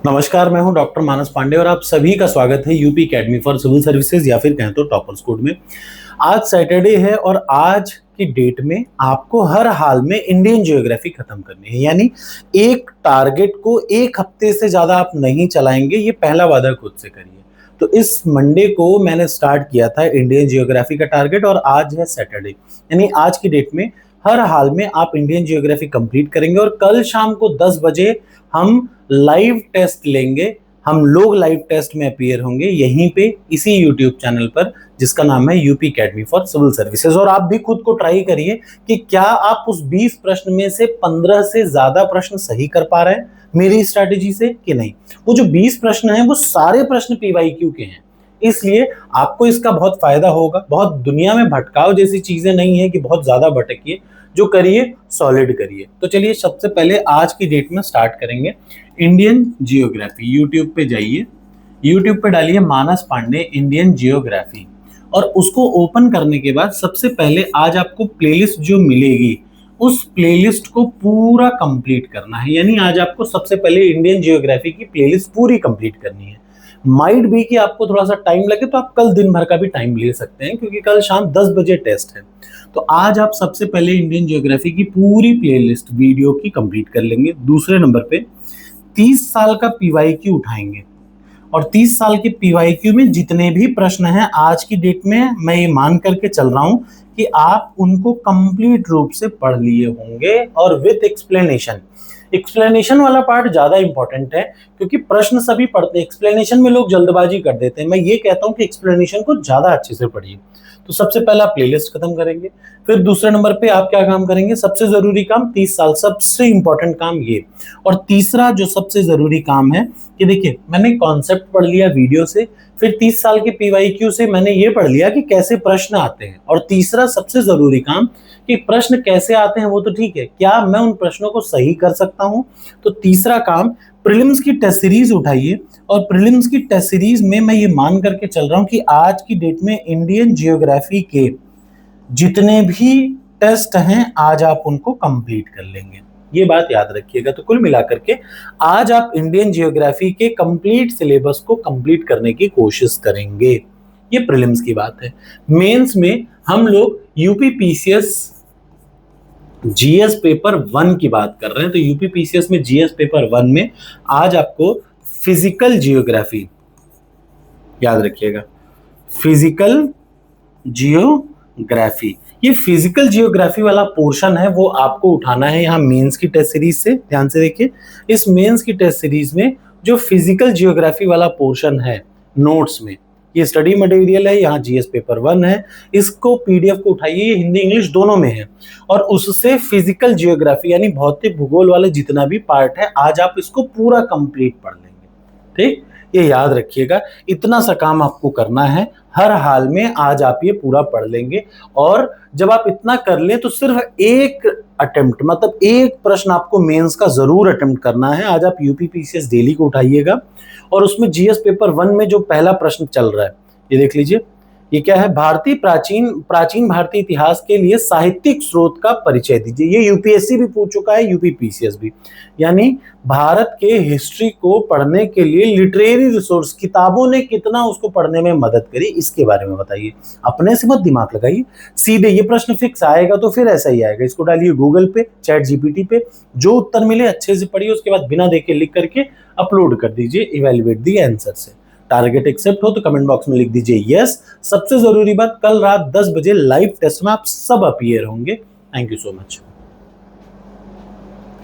नमस्कार, मैं हूं डॉक्टर मानस पांडे और आप सभी का स्वागत है UP academy for civil services या फिर कहें तो टॉपर्स कोड में। आज सैटरडे है और आज की डेट में आपको हर हाल में इंडियन ज्योग्राफी खत्म करनी है। यानी एक टारगेट को एक हफ्ते से ज्यादा आप नहीं चलाएंगे, ये पहला वादा खुद से करिए। तो इस मंडे को मैंने स्टार्ट किया था इंडियन ज्योग्राफी का टारगेट और आज है सैटरडे, यानी आज की डेट में हर हाल में आप इंडियन ज्योग्राफी कंप्लीट करेंगे और कल शाम को 10 बजे हम लाइव टेस्ट लेंगे। हम लोग लाइव टेस्ट में अपीयर होंगे यहीं पे इसी यूट्यूब चैनल पर जिसका नाम है UP academy for civil services. और आप भी खुद को ट्राई करिए कि क्या आप उस 20 प्रश्न में से 15 से ज्यादा प्रश्न सही कर पा रहे हैं मेरी स्ट्रैटेजी से कि नहीं। वो जो 20 प्रश्न हैं वो सारे प्रश्न पीवाईक्यू के हैं, इसलिए आपको इसका बहुत फायदा होगा। बहुत दुनिया में भटकाव जैसी चीजें नहीं है कि बहुत ज्यादा भटकिए, जो करिए सॉलिड करिए। तो चलिए सबसे पहले आज की डेट में स्टार्ट करेंगे इंडियन जियोग्राफी। यूट्यूब पे जाइए, यूट्यूब पे डालिए मानस पांडे इंडियन जियोग्राफी और उसको ओपन करने के बाद सबसे पहले आज आपको प्लेलिस्ट जो मिलेगी उस प्लेलिस्ट को पूरा कंप्लीट करना है। यानी आज आपको सबसे पहले इंडियन जियोग्राफी की प्लेलिस्ट पूरी कंप्लीट करनी है। माइट भी कि आपको थोड़ा सा टाइम लगे तो आप कल दिन भर का भी टाइम ले सकते हैं क्योंकि कल शाम 10 बजे टेस्ट है। तो आज आप सबसे पहले इंडियन ज्योग्राफी की पूरी प्लेलिस्ट वीडियो की कंप्लीट कर लेंगे। दूसरे नंबर पे 30 साल का पीवाईक्यू उठाएंगे और 30 साल के पीवाईक्यू में जितने भी प्रश्न हैं आज की डेट में मैं ये मान करके चल रहा हूं कि आप उनको कंप्लीट रूप से पढ़ लिए होंगे और विथ एक्सप्लेनेशन। एक्सप्लेनेशन वाला पार्ट ज्यादा इंपॉर्टेंट है क्योंकि प्रश्न सभी पढ़ते हैं, एक्सप्लेनेशन में लोग जल्दबाजी कर देते हैं। मैं ये कहता हूं कि एक्सप्लेनेशन को ज्यादा अच्छे से पढ़िए। तो सबसे पहला प्लेलिस्ट खत्म करेंगे, फिर दूसरे नंबर पे आप क्या काम करेंगे, सबसे जरूरी काम 30 साल, सबसे इंपॉर्टेंट काम ये। और तीसरा जो सबसे जरूरी काम है कि देखिए मैंने कॉन्सेप्ट पढ़ लिया वीडियो से, फिर 30 साल के पीवाईक्यू से मैंने ये पढ़ लिया कि कैसे प्रश्न आते हैं। और तीसरा सबसे जरूरी काम कि प्रश्न कैसे आते हैं वो तो ठीक है, क्या मैं उन प्रश्नों को सही कर सकता हूं। तो तीसरा काम प्रीलिम्स की टेस्ट सीरीज उठाइए और प्रीलिम्स की टेस्ट सीरीज में मैं ये मान करके चल रहा हूं कि आज की डेट में इंडियन जियोग्राफी के जितने भी टेस्ट हैं आज आप उनको कंप्लीट कर लेंगे। ये बात याद रखिएगा। तो कुल मिलाकर के आज आप इंडियन जियोग्राफी के कंप्लीट सिलेबस को कंप्लीट करने की कोशिश करेंगे। ये प्रीलिम्स की बात है। मेंस में हम लोग यूपी पीसीएस जीएस पेपर 1 की बात कर रहे हैं। तो यूपी पीसीएस में जीएस पेपर 1 में आज आपको फिजिकल जियोग्राफी याद रखिएगा, फिजिकल जियोग्राफी। ये फिजिकल जियोग्राफी वाला पोर्शन है वो आपको उठाना है यहाँ मेंस की टेस्ट सीरीज से। ध्यान से देखिए, इस मेंस की टेस्ट सीरीज में जो फिजिकल जियोग्राफी वाला पोर्शन है नोट्स में, ये स्टडी मटेरियल है, यहाँ जीएस पेपर 1 है, इसको पीडीएफ को उठाइए, ये हिंदी इंग्लिश दोनों में है। और उससे फिजिकल जियोग्राफी यानी भौतिक भूगोल वाले जितना भी पार्ट है आज आप इसको पूरा कंप्लीट पढ़ लेंगे। ठीक, ये याद रखिएगा। इतना सा काम आपको करना है, हर हाल में आज आप ये पूरा पढ़ लेंगे। और जब आप इतना कर लें तो सिर्फ एक अटेम्प्ट, मतलब एक प्रश्न आपको मेंस का जरूर अटेम्प्ट करना है। आज आप यूपी पीसीएस डेली को उठाइएगा और उसमें जीएस पेपर 1 में जो पहला प्रश्न चल रहा है ये देख लीजिए। ये क्या है, भारतीय प्राचीन भारतीय इतिहास के लिए साहित्यिक स्रोत का परिचय दीजिए। ये यूपीएससी भी पूछ चुका है, यूपी पीसीएस भी। यानी भारत के हिस्ट्री को पढ़ने के लिए लिटरेरी रिसोर्स, किताबों ने कितना उसको पढ़ने में मदद करी, इसके बारे में बताइए। अपने से मत दिमाग लगाइए, सीधे ये प्रश्न फिक्स आएगा तो फिर ऐसा ही आएगा। इसको डालिए गूगल पे, चैट जीपीटी पे, जो उत्तर मिले अच्छे से पढ़िए, उसके बाद बिना देखे लिख करके अपलोड कर दीजिए इवैल्यूएट दी आंसर से। टारगेट एक्सेप्ट हो तो कमेंट बॉक्स में लिख दीजिए यस। सबसे जरूरी बात, कल रात 10 बजे लाइव टेस्ट में आप सब अपीयर होंगे। Thank you so much.